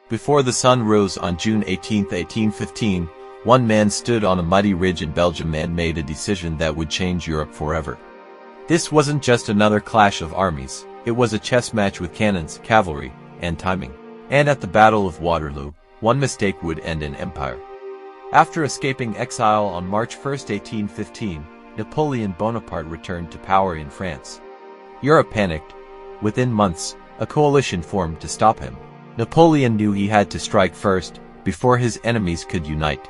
Before the sun rose on June 18, 1815, one man stood on a muddy ridge in Belgium and made a decision that would change Europe forever. This wasn't just another clash of armies, it was a chess match with cannons, cavalry, and timing. And at the Battle of Waterloo, one mistake would end an empire. After escaping exile on March 1, 1815, Napoleon Bonaparte returned to power in France. Europe panicked. Within months, a coalition formed to stop him. Napoleon knew he had to strike first, before his enemies could unite.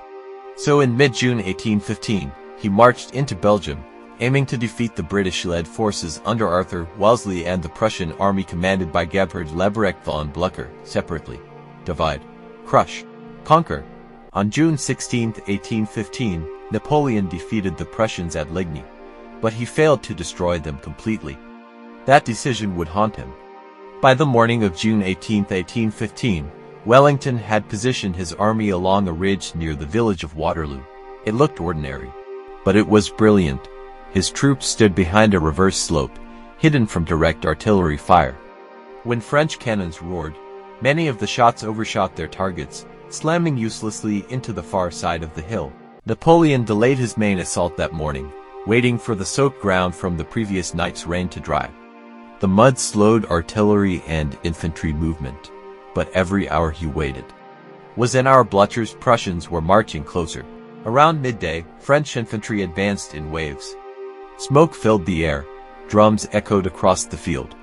So in mid-June 1815, he marched into Belgium, aiming to defeat the British-led forces under Arthur Wellesley and the Prussian army commanded by Gebhard Leberecht von Blücher, separately. Divide, crush, conquer. On June 16, 1815, Napoleon defeated the Prussians at Ligny, but he failed to destroy them completely. That decision would haunt him. By the morning of June 18, 1815, Wellington had positioned his army along a ridge near the village of Waterloo. It looked ordinary, but it was brilliant. His troops stood behind a reverse slope, hidden from direct artillery fire. When French cannons roared, many of the shots overshot their targets, slamming uselessly into the far side of the hill. Napoleon delayed his main assault that morning, waiting for the soaked ground from the previous night's rain to dry. The mud slowed artillery and infantry movement, but every hour he waited was an hour. Blücher's Prussians were marching closer. Around midday, French infantry advanced in waves. Smoke filled the air, drums echoed across the field.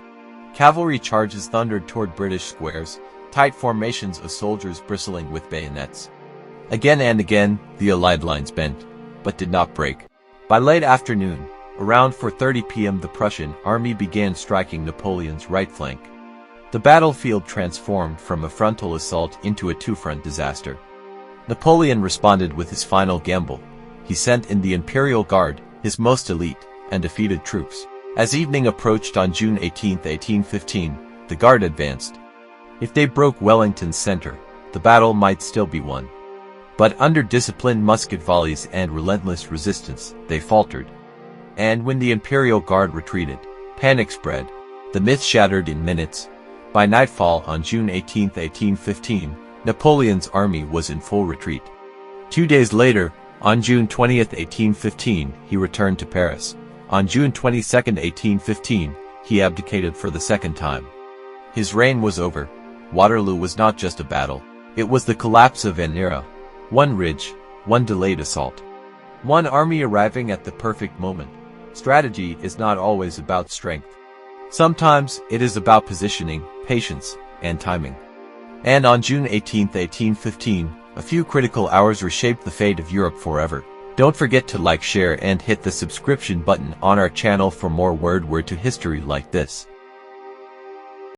Cavalry charges thundered toward British squares, tight formations of soldiers bristling with bayonets. Again and again, the Allied lines bent, but did not break. By late afternoon, around 4:30 p.m. the Prussian army began striking Napoleon's right flank. The battlefield transformed from a frontal assault into a two-front disaster. Napoleon responded with his final gamble. He sent in the Imperial Guard, his most elite and defeated troops. As evening approached on June 18, 1815, the Guard advanced. If they broke Wellington's center, the battle might still be won. But under disciplined musket volleys and relentless resistance, they faltered. And when the Imperial Guard retreated, panic spread. The myth shattered in minutes. By nightfall on June 18, 1815, Napoleon's army was in full retreat. 2 days later, on June 20, 1815, he returned to Paris. On June 22, 1815, he abdicated for the second time. His reign was over. Waterloo was not just a battle. It was the collapse of an era. One ridge, one delayed assault. One army arriving at the perfect moment. Strategy is not always about strength. Sometimes it is about positioning, patience, and timing. And on June 18, 1815, a few critical hours reshaped the fate of Europe forever. Don't forget to like, share, and hit the subscription button on our channel for more word to history like this.